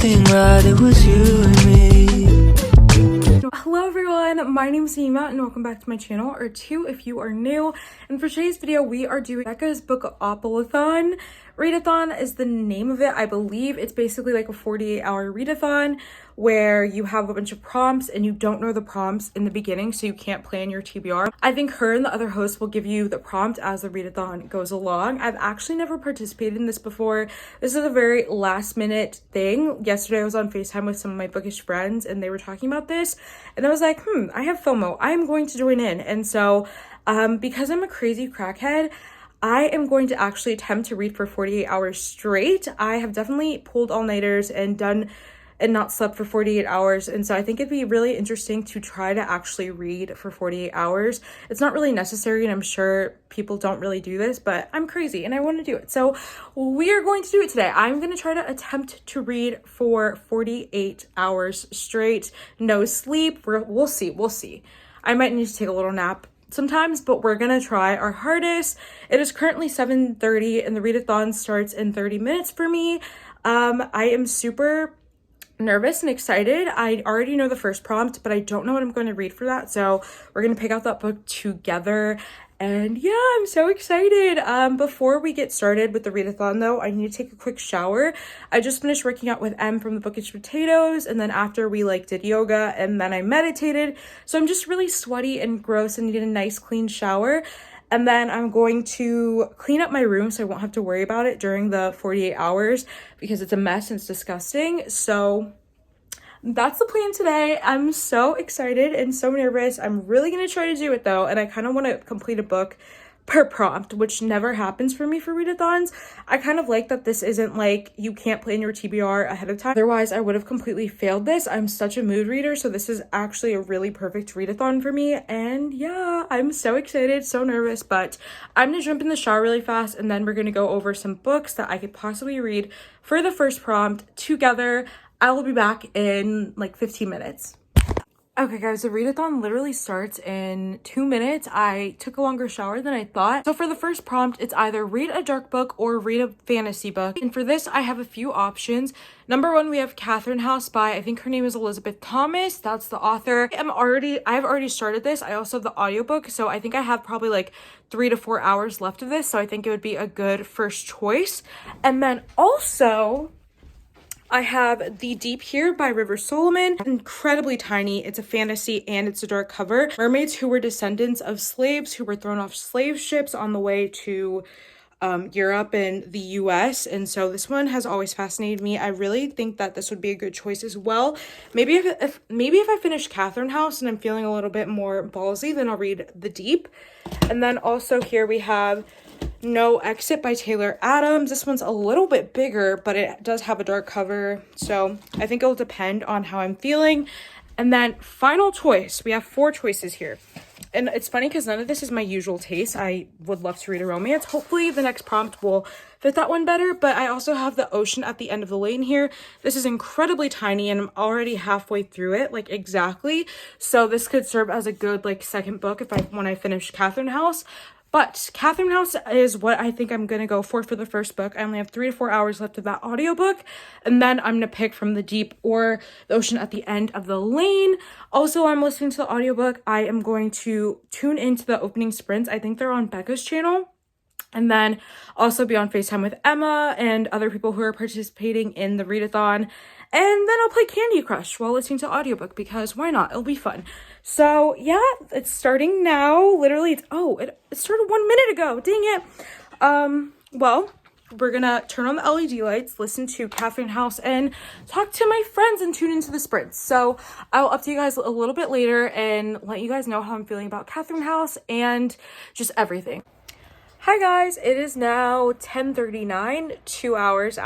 everything right, it was you and me. Hello everyone, my name is Nayeema and welcome back to my channel, or two if you are new. And for today's video, we are doing Becca's bookoplathon. Readathon is the name of it, I believe. It's basically like a 48-hour readathon where you have a bunch of prompts and you don't know the prompts in the beginning, so you can't plan your TBR. I think her and the other hosts will give you the prompt as the readathon goes along. I've actually never participated in this before. This is a very last minute thing. Yesterday I was on FaceTime with some of my bookish friends and they were talking about this and I was like, I have FOMO. I'm going to join in. And so because I'm a crazy crackhead, I am going to actually attempt to read for 48 hours straight. I have definitely pulled all-nighters and not slept for 48 hours. And so I think it'd be really interesting to try to actually read for 48 hours. It's not really necessary, and I'm sure people don't really do this, but I'm crazy and I want to do it. So we are going to do it today. I'm going to try to attempt to read for 48 hours straight. No sleep. We'll see. I might need to take a little nap sometimes, but we're gonna try our hardest. It is currently 7:30 and the readathon starts in 30 minutes for me. I am super nervous and excited. I already know the first prompt, but I don't know what I'm going to read for that, so we're gonna pick out that book together. And yeah, I'm so excited. Before we get started with the readathon though, I need to take a quick shower. I just finished working out with M from the Bookish Potatoes, and then after we did yoga and then I meditated. So I'm just really sweaty and gross and need a nice clean shower. And then I'm going to clean up my room so I won't have to worry about it during the 48 hours because it's a mess and it's disgusting. So that's the plan today. I'm so excited and so nervous. I'm really going to try to do it though. And I kind of want to complete a book per prompt, which never happens for me for readathons. I kind of like that this isn't like you can't plan your TBR ahead of time. Otherwise, I would have completely failed this. I'm such a mood reader, so this is actually a really perfect readathon for me. And yeah, I'm so excited, so nervous, but I'm gonna jump in the shower really fast and then we're gonna go over some books that I could possibly read for the first prompt together. I will be back in 15 minutes. Okay guys, the readathon literally starts in 2 minutes. I took a longer shower than I thought. So for the first prompt, it's either read a dark book or read a fantasy book. And for this, I have a few options. Number one, we have 𝓫𝓲𝓬𝓬𝓪 by, I think her name is Elizabeth Thomas. That's the author. I've already started this. I also have the audiobook. So I think I have probably 3 to 4 hours left of this. So I think it would be a good first choice. And then also, I have The Deep here by River Solomon. Incredibly tiny. It's a fantasy and it's a dark cover. Mermaids who were descendants of slaves who were thrown off slave ships on the way to Europe and the US. And so this one has always fascinated me. I really think that this would be a good choice as well. Maybe if I finish Catherine House and I'm feeling a little bit more ballsy, then I'll read The Deep. And then also here we have No Exit by Taylor Adams. This one's a little bit bigger, but it does have a dark cover, so I think it'll depend on how I'm feeling. And then final choice, we have 4 choices here. And it's funny because none of this is my usual taste. I would love to read a romance. Hopefully the next prompt will fit that one better, but I also have The Ocean at the End of the Lane here. This is incredibly tiny and I'm already halfway through it, exactly. So this could serve as a good second book when I finish Catherine House. But Catherine House is what I think I'm going to go for the first book. I only have 3 to 4 hours left of that audiobook. And then I'm going to pick from The Deep or The Ocean at the End of the Lane. Also, I'm listening to the audiobook. I am going to tune into the opening sprints. I think they're on Becca's channel. And then also be on FaceTime with Emma and other people who are participating in the readathon. And then I'll play Candy Crush while listening to the audiobook because why not? It'll be fun. So yeah, it's starting now. Literally, it started 1 minute ago. Dang it. Well, we're gonna turn on the LED lights, listen to Catherine House, and talk to my friends and tune into the sprints. So I'll update you guys a little bit later and let you guys know how I'm feeling about Catherine House and just everything. Hi guys, it is now 10:39, 2 hours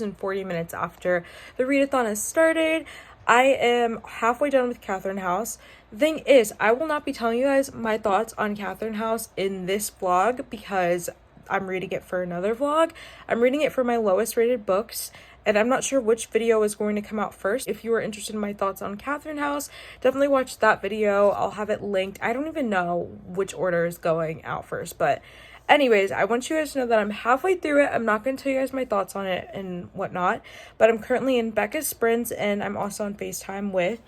and 40 minutes after the readathon has started. I am halfway done with Catherine House. The thing is, I will not be telling you guys my thoughts on Catherine House in this vlog because I'm reading it for another vlog. I'm reading it for my lowest rated books, and I'm not sure which video is going to come out first. If you are interested in my thoughts on Catherine House, definitely watch that video. I'll have it linked. I don't even know which order is going out first, but Anyways, I want you guys to know that I'm halfway through it. I'm not going to tell you guys my thoughts on it and whatnot, but I'm currently in Becca's sprints, and I'm also on FaceTime with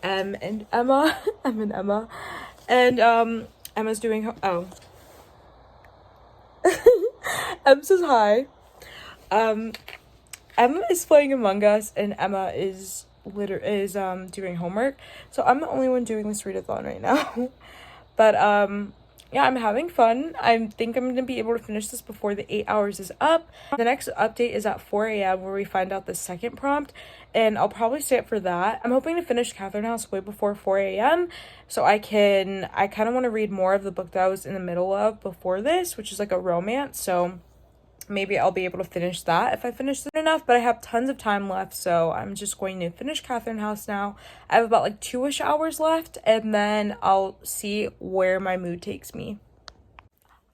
and Emma. I'm in Emma. And Emma's doing Em says hi. Emma is playing Among Us, and Emma is doing homework. So I'm the only one doing this readathon right now. But yeah, I'm having fun. I think I'm gonna be able to finish this before the 8 hours is up. The next update is at 4 a.m. where we find out the second prompt, and I'll probably stay up for that. I'm hoping to finish 𝓵𝓲𝓬𝓬𝓲 House way before 4 a.m. so I kind of want to read more of the book that I was in the middle of before this, which is like a romance. So maybe I'll be able to finish that if I finish it enough, but I have tons of time left, so I'm just going to finish 𝓵𝓲𝓬𝓬𝓲 House now. I have about like 2-ish hours left, and then I'll see where my mood takes me.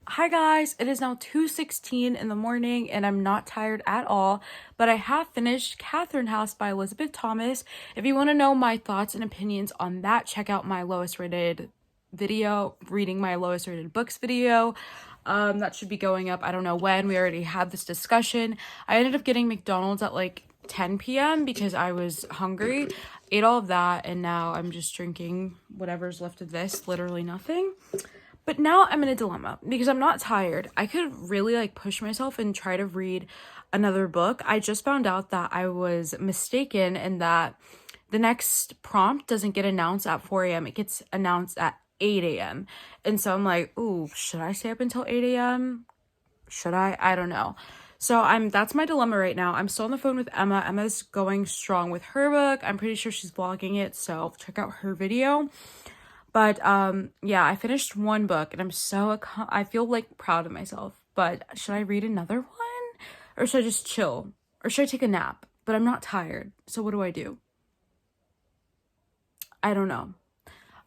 Hi guys, it is now 2:16 in the morning, and I'm not tired at all, but I have finished 𝓵𝓲𝓬𝓬𝓲 House by Elizabeth Thomas. If you want to know my thoughts and opinions on that, check out my lowest rated video, reading my lowest rated books video. That should be going up, I don't know when. We already had this discussion. I ended up getting McDonald's at like 10 p.m. because I was hungry, ate all of that, and now I'm just drinking whatever's left of this, literally nothing. But now I'm in a dilemma because I'm not tired. I could really like push myself and try to read another book. I just found out that I was mistaken and that the next prompt doesn't get announced at 4 a.m. It gets announced at 8 a.m. And so I'm like, ooh, should I stay up until 8 a.m.? Should I? I don't know. So that's my dilemma right now. I'm still on the phone with Emma. Emma's going strong with her book. I'm pretty sure she's vlogging it, so check out her video. But yeah, I finished one book, and I feel like proud of myself. But should I read another one? Or should I just chill? Or should I take a nap? But I'm not tired. So what do I do? I don't know.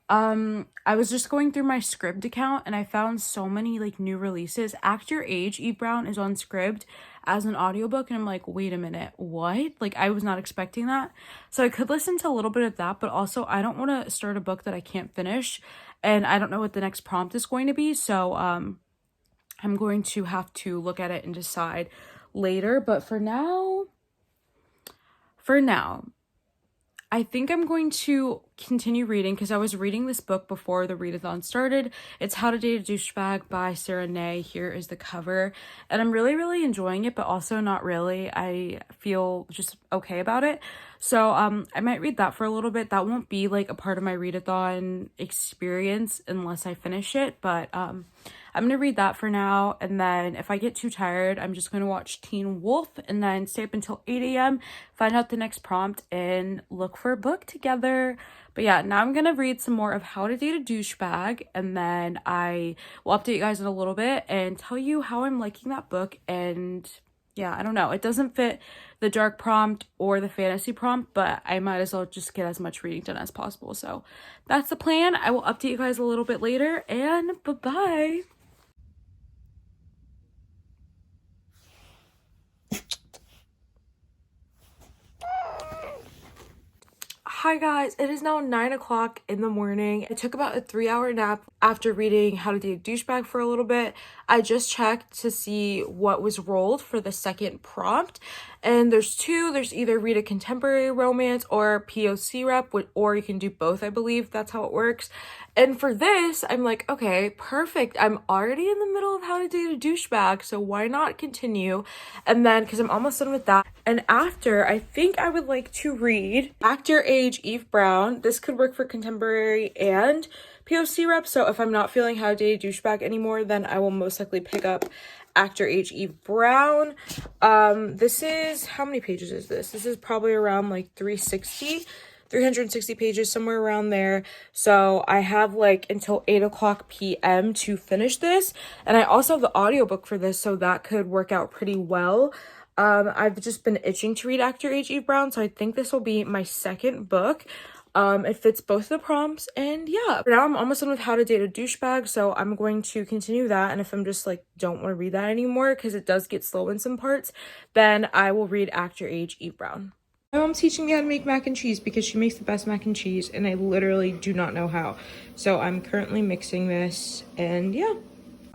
I was just going through my Scribd account, and I found so many like new releases. Act Your Age, Eve Brown is on Scribd as an audiobook, and I'm like, wait a minute, what? Like, I was not expecting that. So I could listen to a little bit of that, but also I don't want to start a book that I can't finish, and I don't know what the next prompt is going to be. So I'm going to have to look at it and decide later. But for now, I think I'm going to continue reading because I was reading this book before the readathon started. It's How to Date a Douchebag by 𝓶𝓮𝓭𝓲𝓪. Here is the cover, and I'm really, really enjoying it, but also not really. I feel just okay about it. So I might read that for a little bit. That won't be like a part of my readathon experience unless I finish it, but I'm going to read that for now, and then if I get too tired, I'm just going to watch Teen Wolf and then stay up until 8 a.m., find out the next prompt, and look for a book together. But yeah, now I'm going to read some more of How to Date a Douchebag, and then I will update you guys in a little bit and tell you how I'm liking that book. And yeah, I don't know. It doesn't fit the dark prompt or the fantasy prompt, but I might as well just get as much reading done as possible. So that's the plan. I will update you guys a little bit later, and bye-bye. Hi guys, it is now 9 o'clock in the morning. I took about a 3-hour nap after reading How to Date a Douchebag for a little bit. I just checked to see what was rolled for the second prompt, and there's two. There's either read a contemporary romance or POC rep, or you can do both, I believe. That's how it works. And for this, I'm like, okay, perfect. I'm already in the middle of How to Date a Douchebag, so why not continue? And then, because I'm almost done with that, and after, I think I would like to read Act Your Age, Eve Brown. This could work for contemporary and POC rep, so if I'm not feeling How to Date a Douchebag anymore, then I will most likely pick up Act Your Age, Eve Brown. This is, how many pages is this? This is probably around like 360 pages, somewhere around there. So I have like until 8 o'clock p.m. to finish this, and I also have the audiobook for this, so that could work out pretty well. I've just been itching to read Act Your Age, Eve Brown, so I think this will be my second book. It fits both the prompts, and yeah. For now, I'm almost done with How to Date a Douchebag, so I'm going to continue that, and if I'm just like, don't want to read that anymore, because it does get slow in some parts, then I will read Act Your Age, Eve Brown. My mom's teaching me how to make mac and cheese because she makes the best mac and cheese, and I literally do not know how. So I'm currently mixing this, and yeah.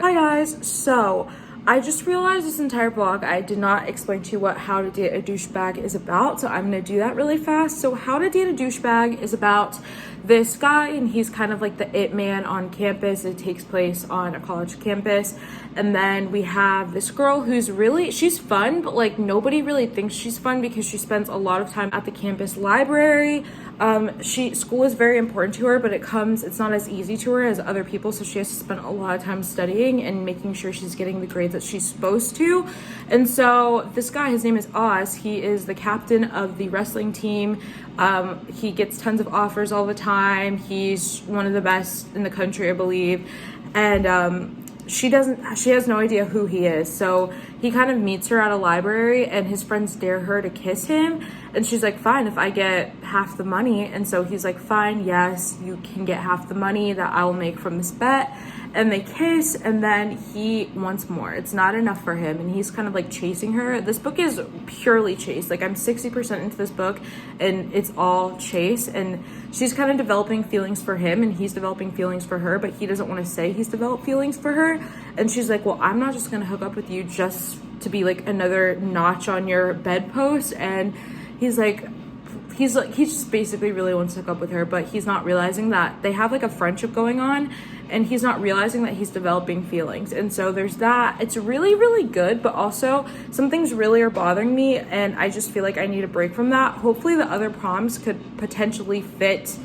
Hi guys, so I just realized this entire vlog I did not explain to you what How to Date a Douchebag is about, so I'm gonna do that really fast. So How to Date a Douchebag is about this guy, and he's kind of like the it man on campus. It takes place on a college campus, and then we have this girl who's she's fun, but like nobody really thinks she's fun because she spends a lot of time at the campus library. School is very important to her, but it's not as easy to her as other people, so she has to spend a lot of time studying and making sure she's getting the grades that she's supposed to. And so this guy, his name is Oz, he is the captain of the wrestling team. He gets tons of offers all the time. He's one of the best in the country, I believe. And she has no idea who he is, so he kind of meets her at a library, and his friends dare her to kiss him, and she's like, fine, if I get half the money. And so he's like, fine, yes, you can get half the money that I will make from this bet. And they kiss, and then he wants more. It's not enough for him, and he's kind of like chasing her. This book is purely chase. Like, I'm 60% into this book, and it's all chase, and she's kind of developing feelings for him, and he's developing feelings for her, but he doesn't want to say he's developed feelings for her. And she's like, well, I'm not just gonna hook up with you just to be like another notch on your bedpost. And he just basically really wants to hook up with her, but he's not realizing that they have like a friendship going on, and he's not realizing that he's developing feelings. And so there's that. It's really, really good, but also some things really are bothering me, and I just feel like I need a break from that. Hopefully the other prompts could potentially fit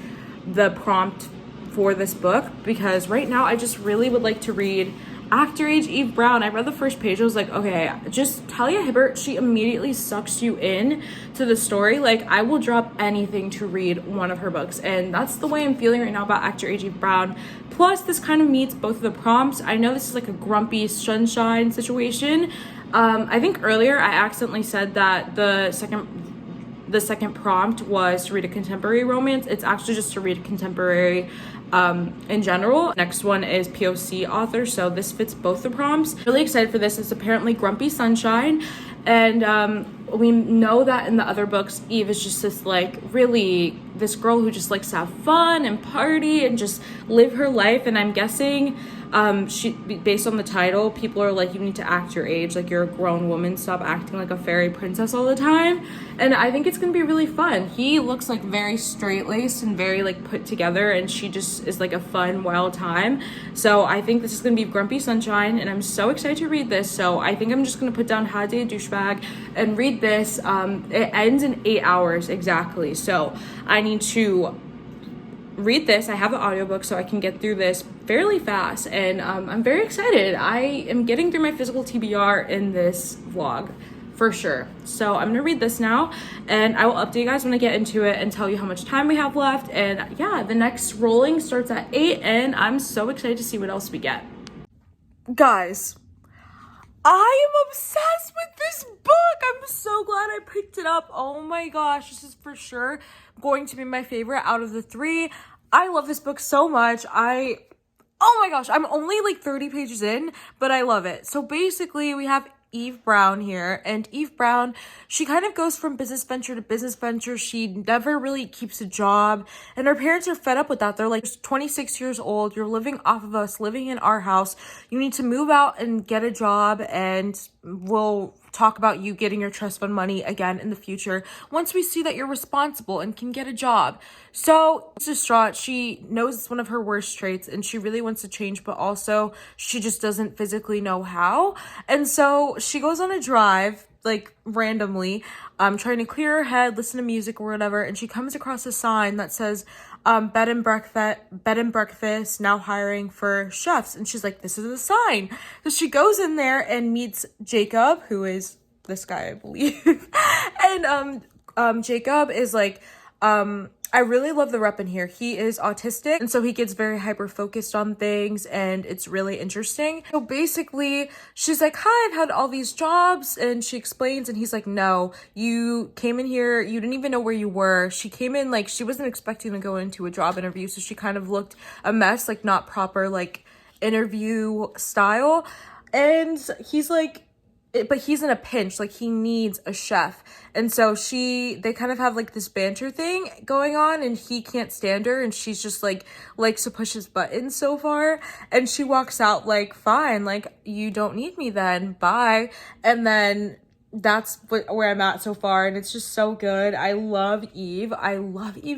the prompt for this book, because right now I just really would like to read Actor Age Eve Brown. I read the first page. I was like, okay, just Talia Hibbert, she immediately sucks you in to the story. Like, I will drop anything to read one of her books, and that's the way I'm feeling right now about Actor Age Eve Brown. Plus, this kind of meets both of the prompts. I know this is like a grumpy sunshine situation. I think earlier I accidentally said that the second prompt was to read a contemporary romance. It's actually just to read contemporary in general. Next one is POC author, so this fits both the prompts. Really excited for this. It's apparently grumpy sunshine, and we know that in the other books Eve is just this girl who just likes to have fun and party and just live her life. And I'm guessing she, based on the title, people are like, you need to act your age, like you're a grown woman, stop acting like a fairy princess all the time. And I think it's gonna be really fun. He looks like very straight-laced and very like put together, and she just is like a fun, wild time. So I think this is gonna be grumpy sunshine, and I'm so excited to read this. So I think I'm just gonna put down How to Date a Douchebag and read this. It ends in 8 hours exactly, so I need to read this. I have the audiobook, so I can get through this fairly fast, and I'm very excited. I am getting through my physical TBR in this vlog for sure. So I'm gonna read this now, and I will update you guys when I get into it and tell you how much time we have left. And yeah, the next rolling starts at 8, and I'm so excited to see what else we get. Guys, I am obsessed with this book. I'm so glad I picked it up. Oh my gosh, this is for sure going to be my favorite out of the 3. I love this book so much. Oh my gosh, I'm only like 30 pages in, but I love it. So basically we have Eve Brown here, and Eve Brown, she kind of goes from business venture to business venture. She never really keeps a job, and her parents are fed up with that. They're like, you're 26 years old, you're living off of us, living in our house, you need to move out and get a job, and we'll talk about you getting your trust fund money again in the future once we see that you're responsible and can get a job. So it's distraught. She knows it's one of her worst traits, and she really wants to change, but also she just doesn't physically know how. And so she goes on a drive, like randomly, trying to clear her head, listen to music or whatever, and she comes across a sign that says bed and breakfast now hiring for chefs. And she's like, this is a sign. So she goes in there and meets Jacob, who is this guy, I believe. And Jacob is like, I really love the rep in here. He is autistic, and so he gets very hyper focused on things, and it's really interesting. So basically she's like, hi, I've had all these jobs, and she explains, and he's like, no, you came in here, you didn't even know where you were. She came in like she wasn't expecting to go into a job interview, so she kind of looked a mess, like not proper like interview style. And he's like, but he's in a pinch, like he needs a chef. And so they kind of have like this banter thing going on, and he can't stand her, and she's just like likes to push his buttons so far, and she walks out like, fine, like you don't need me then, bye. And then that's where I'm at so far, and it's just so good. I love Eve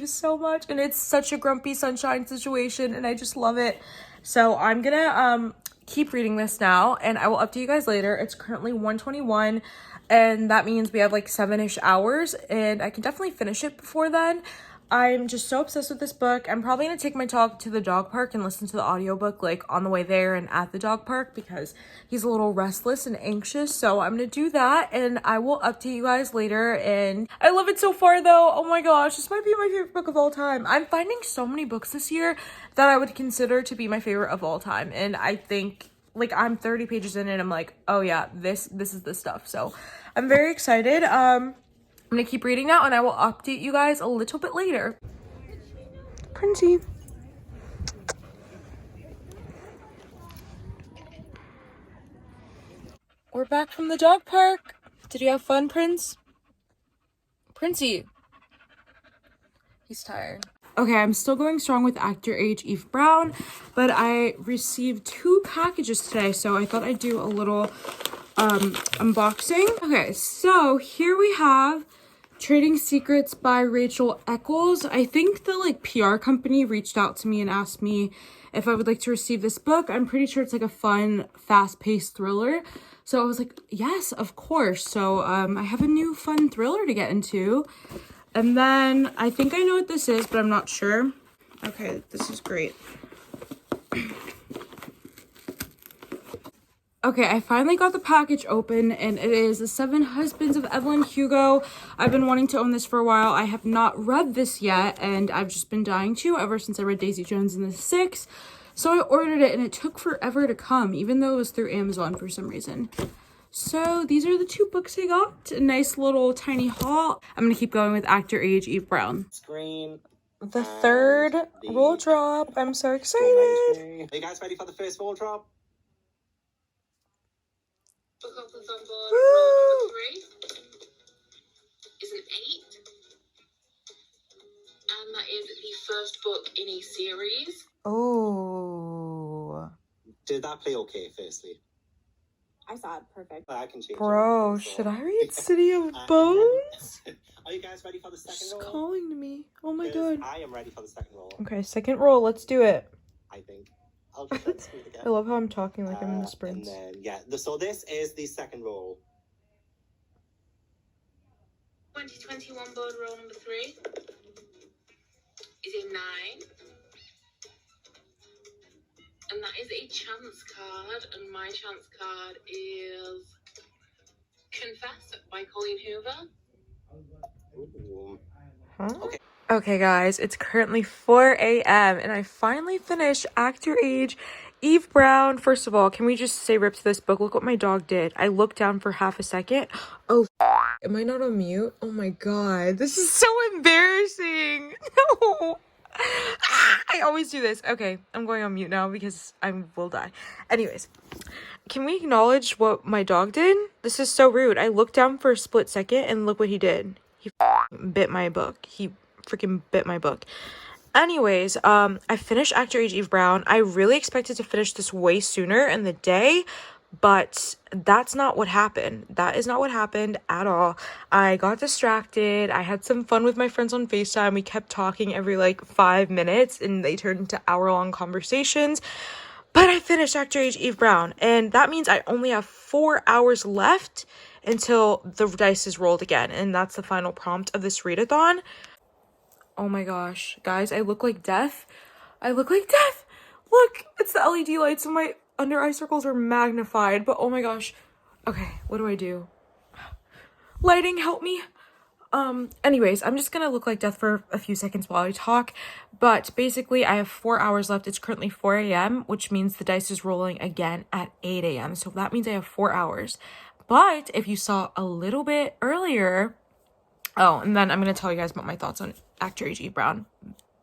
so much, and it's such a grumpy sunshine situation, and I just love it. So I'm gonna keep reading this now, and I will update you guys later. It's currently 1:21, and that means we have like 7-ish hours, and I can definitely finish it before then. I'm just so obsessed with this book. I'm probably gonna take my dog to the dog park and listen to the audiobook like on the way there and at the dog park, because he's a little restless and anxious. So I'm gonna do that, and I will update you guys later. And I love it so far though. Oh my gosh, this might be my favorite book of all time. I'm finding so many books this year that I would consider to be my favorite of all time, and I think like I'm 30 pages in and I'm like, oh yeah, this is the stuff. So I'm very excited. I'm gonna keep reading now, and I will update you guys a little bit later. Princey. We're back from the dog park. Did you have fun, Prince? Princey. He's tired. Okay, I'm still going strong with Actor Age Eve Brown, but I received 2 packages today, so I thought I'd do a little unboxing. Okay, so here we have Trading Secrets by Rachel Eccles. I think the like PR company reached out to me and asked me if I would like to receive this book. I'm pretty sure it's like a fun, fast-paced thriller. So I was like, yes, of course. So I have a new fun thriller to get into. And then I think I know what this is, but I'm not sure. Okay, this is great. Okay, I finally got the package open, and it is The 7 Husbands of Evelyn Hugo. I've been wanting to own this for a while. I have not read this yet, and I've just been dying to ever since I read Daisy Jones and the Six. So I ordered it, and it took forever to come, even though it was through Amazon for some reason. So these are the 2 books I got. A nice little tiny haul. I'm going to keep going with Actor Age Eve Brown. Screen. The 3rd roll drop. I'm so excited. Are you guys ready for the first roll drop? Bookoplathon board roll number 3 is an 8, and that is the first book in a series. Oh. Did that play okay, firstly? I saw it perfect. I can change Bro, it, so. should I read City of Bones? Are you guys ready for the second She's roll? calling to me. Oh my god. I am ready for the second roll. Okay, second roll. Let's do it. I think. I'll just try to speed again. I love how I'm talking like I'm in the sprints. And then, yeah, so this is the second roll. 2021 board roll number 3 is a 9, and that is a chance card, and my chance card is Confess by Colleen Hoover. Ooh. Huh? Okay. Okay, guys, it's currently 4 a.m. and I finally finished Actor Age Eve Brown. First of all, can we just say rip to this book? Look what my dog did. I looked down for half a second. Oh, am I not on mute? Oh my god, this is so embarrassing. No. I always do this. Okay, I'm going on mute now because I will die. Anyways, can we acknowledge what my dog did? This is so rude. I looked down for a split second and look what he did. He bit my book. He freaking bit my book. Anyways, I finished Actor Age Eve Brown. I really expected to finish this way sooner in the day, but that's not what happened. That is not what happened at all. I got distracted. I had some fun with my friends on FaceTime. We kept talking every like 5 minutes, and they turned into hour-long conversations. But I finished Actor Age Eve Brown, and that means I only have 4 hours left until the dice is rolled again, and that's the final prompt of this readathon. Oh my gosh, guys, I look like death. I look like death. Look, it's the LED lights, so my under eye circles are magnified, but oh my gosh. Okay, what do I do? Lighting, help me. Anyways, I'm just gonna look like death for a few seconds while I talk, but basically I have 4 hours left. It's currently 4 a.m., which means the dice is rolling again at 8 a.m., so that means I have 4 hours. But if you saw a little bit earlier, oh, and then I'm gonna tell you guys about my thoughts on Actor Age Eve Brown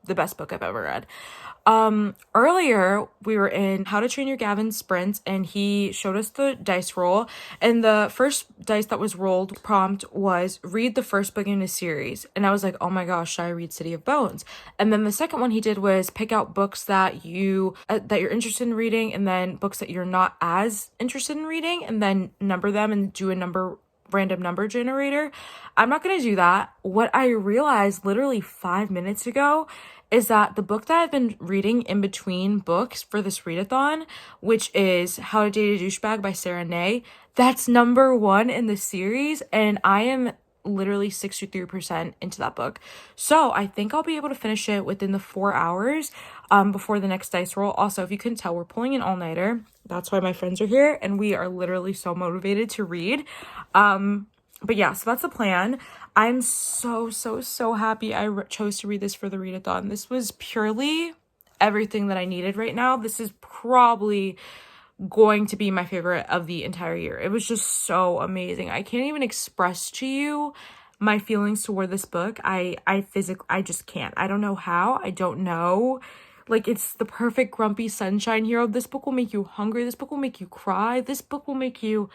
the best book I've ever read. Earlier we were in How to Train Your Dragon Sprints, and he showed us the dice roll, and the first dice that was rolled prompt was read the first book in a series, and I was like, oh my gosh, should I read City of Bones? And then the second one he did was pick out books that you're interested in reading, and then books that you're not as interested in reading, and then number them and do a random number generator. I'm not gonna do that. What I realized literally 5 minutes ago is that the book that I've been reading in between books for this readathon, which is How to Date a Douchebag by 𝓫𝓸𝓬𝓪, that's number 1 in the series, and I am literally 63% into that book. So I think I'll be able to finish it within the 4 hours before the next dice roll. Also, if you couldn't tell, we're pulling an all-nighter. That's why my friends are here, and we are literally so motivated to read. But yeah, so that's the plan. I'm so happy I chose to read this for the readathon. This was purely everything that I needed right now. This is probably going to be my favorite of the entire year. It was just so amazing. I can't even express to you my feelings toward this book. I just can't. I don't know how. I don't know. Like, it's the perfect grumpy sunshine hero. This book will make you hungry. This book will make you cry. This book will make you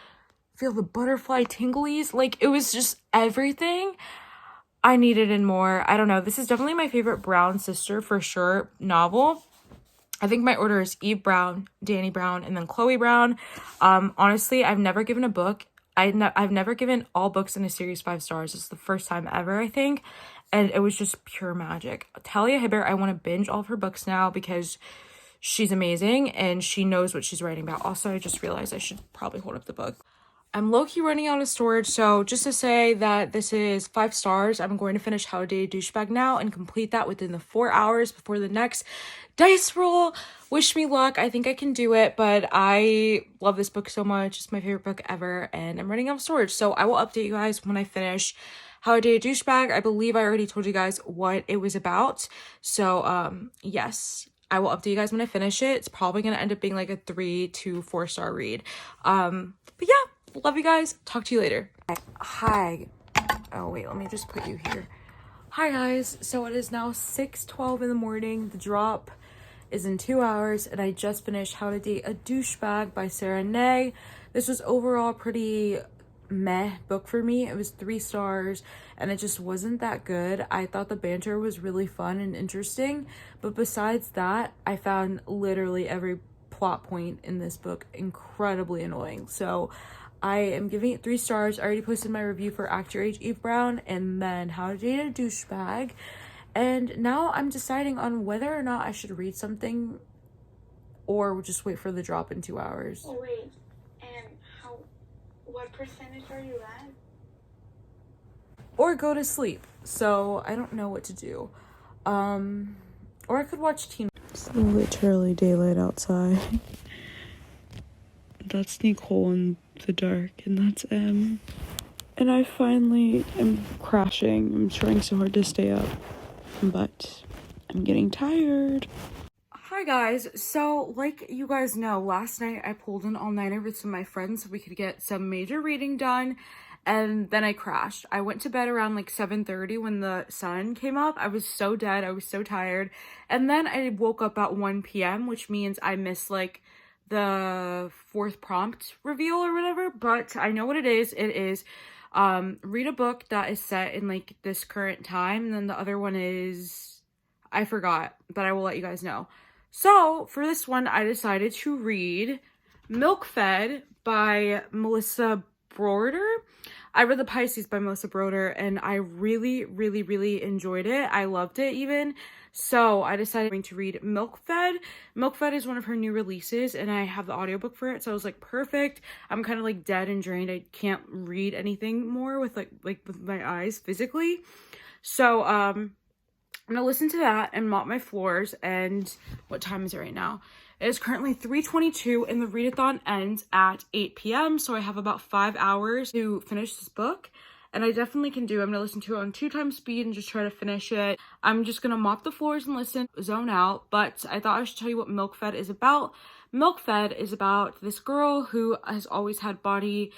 feel the butterfly tinglies. Like, it was just everything I needed and more. I don't know. This is definitely my favorite Brown sister for sure novel. I think my order is Eve Brown, Danny Brown, and then Chloe Brown. Honestly, I've never given a book. I've never given all books in a series 5 stars. It's the first time ever, I think. And it was just pure magic. 𝓿𝓸𝓬𝓪, I want to binge all of her books now because she's amazing and she knows what she's writing about. Also, I just realized I should probably hold up the book. I'm low-key running out of storage, so just to say that this is 5 stars, I'm going to finish How to Date a Douchebag now and complete that within the 4 hours before the next dice roll. Wish me luck. I think I can do it, but I love this book so much. It's my favorite book ever, and I'm running out of storage, so I will update you guys when I finish How to Date a Douchebag. I believe I already told you guys what it was about, so yes, I will update you guys when I finish it. It's probably going to end up being like a 3 to 4 star read. But yeah. Love you guys. Talk to you later. Hi. Oh, wait. Let me just put you here. Hi, guys. So it is now 6:12 in the morning. The drop is in 2 hours, and I just finished How to Date a Douchebag by 𝓫𝓸𝓬𝓪. This was overall pretty meh book for me. It was 3 stars, and it just wasn't that good. I thought the banter was really fun and interesting, but besides that, I found literally every plot point in this book incredibly annoying. So I am giving it 3 stars. I already posted my review for Act Your Age Eve Brown and then How to Date a Douchebag. And now I'm deciding on whether or not I should read something or just wait for the drop in 2 hours. Oh, wait. And what percentage are you at? Or go to sleep. So I don't know what to do. Or I could watch Teen. It's literally daylight outside. That's Nicole in the dark, and that's M. And I finally am crashing. I'm trying so hard to stay up, but I'm getting tired. Hi guys, so like you guys know, last night I pulled an all-nighter with some of my friends so we could get some major reading done, and then I crashed. I went to bed around like 7:30 when the sun came up. I was so dead, I was so tired, and then I woke up at 1 p.m., which means I missed like the 4th prompt reveal or whatever, but I know what it is. It is read a book that is set in like this current time, and then the other one is, I forgot, but I will let you guys know. So for this one, I decided to read Milk Fed by Melissa Broder. I read The Pisces by Melissa Broder, and I really enjoyed it. I loved it even. So I decided to read Milk Fed. Milk Fed is one of her new releases, and I have the audiobook for it. So I was like, perfect. I'm kind of like dead and drained. I can't read anything more with like with my eyes physically. So I'm gonna listen to that and mop my floors. And what time is it right now? It is currently 3:22, and the readathon ends at 8 p.m. So I have about 5 hours to finish this book. And I definitely can do. I'm going to listen to it on 2 times speed and just try to finish it. I'm just going to mop the floors and listen, zone out. But I thought I should tell you what Milk Fed is about. Milk Fed is about this girl who has always had body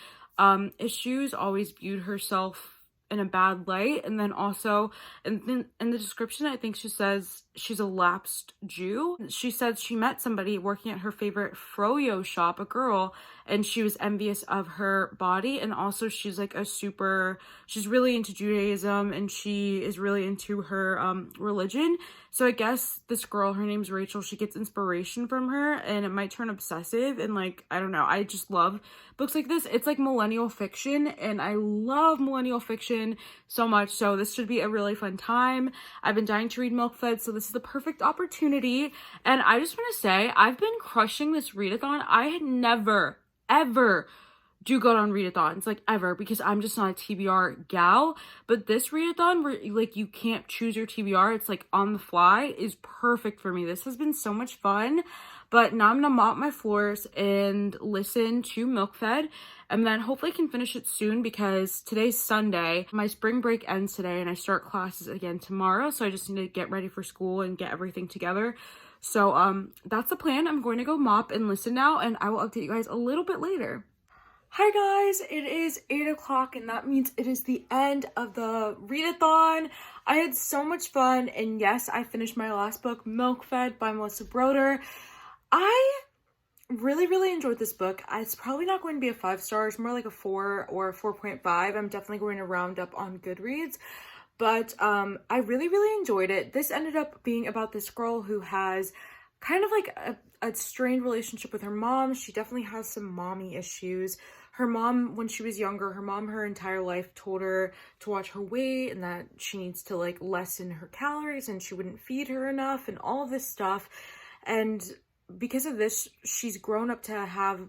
issues, always viewed herself in a bad light. And then also in the description, I think she says she's a lapsed Jew. She said she met somebody working at her favorite froyo shop, a girl, and she was envious of her body. And also she's like she's really into Judaism, and she is really into her religion. So I guess this girl, her name's Rachel, she gets inspiration from her, and it might turn obsessive. And like, I don't know, I just love books like this. It's like millennial fiction, and I love millennial fiction so much. So this should be a really fun time. I've been dying to read Milk Fed, so this is the perfect opportunity. And I just want to say, I've been crushing this readathon. I had never, ever do go on readathons, like ever, because I'm just not a TBR gal. But this readathon, where like you can't choose your TBR, it's like on the fly, is perfect for me. This has been so much fun. But now I'm gonna mop my floors and listen to Milk Fed, and then hopefully I can finish it soon, because today's Sunday. My spring break ends today and I start classes again tomorrow, so I just need to get ready for school and get everything together. So that's the plan. I'm going to go mop and listen now, and I will update you guys a little bit later. Hi guys, it is 8 o'clock, and that means it is the end of the readathon. I had so much fun, and yes, I finished my last book, Milk Fed by Melissa Broder. I really enjoyed this book. It's probably not going to be a 5-star. It's more like a 4 or a 4.5. I'm definitely going to round up on Goodreads. But I really enjoyed it. This ended up being about this girl who has kind of like a strained relationship with her mom. She definitely has some mommy issues. Her mom, when she was younger, her entire life told her to watch her weight, and that she needs to like lessen her calories, and she wouldn't feed her enough, and all this stuff. And because of this, she's grown up to have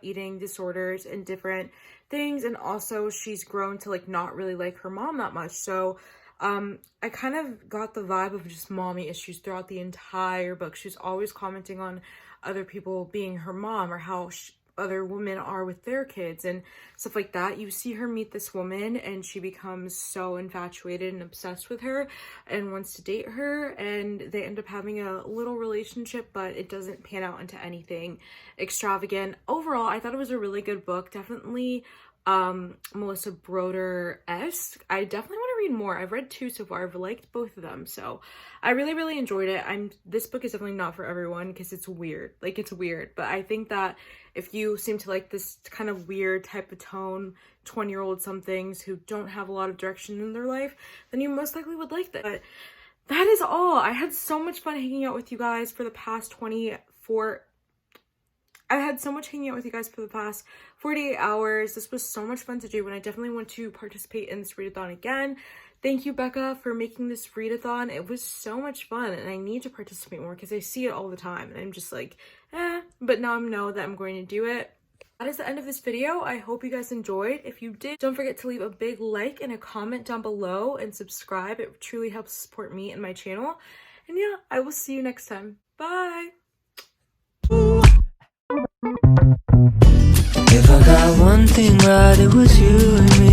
eating disorders and different things, and also she's grown to like not really like her mom that much. So I kind of got the vibe of just mommy issues throughout the entire book. She's always commenting on other people being her mom, or how other women are with their kids and stuff like that. You see her meet this woman, and she becomes so infatuated and obsessed with her and wants to date her, and they end up having a little relationship, but it doesn't pan out into anything extravagant. Overall, I thought it was a really good book. Definitely Melissa Broder-esque. I definitely want to read more. I've read 2 so far. I've liked both of them, so I really enjoyed it. This book is definitely not for everyone, because it's weird. Like, it's weird, but I think that if you seem to like this kind of weird type of tone, 20-year-old somethings who don't have a lot of direction in their life, then you most likely would like this. But that is all. I had so much fun hanging out with you guys for the past 48 hours. This was so much fun to do, and I definitely want to participate in this readathon again. Thank you, Becca, for making this readathon. It was so much fun, and I need to participate more because I see it all the time, and I'm just like, but now I know that I'm going to do it. That is the end of this video. I hope you guys enjoyed. If you did, don't forget to leave a big like and a comment down below, and subscribe. It truly helps support me and my channel. And yeah, I will see you next time. Bye! If I got one thing right, it was you and me.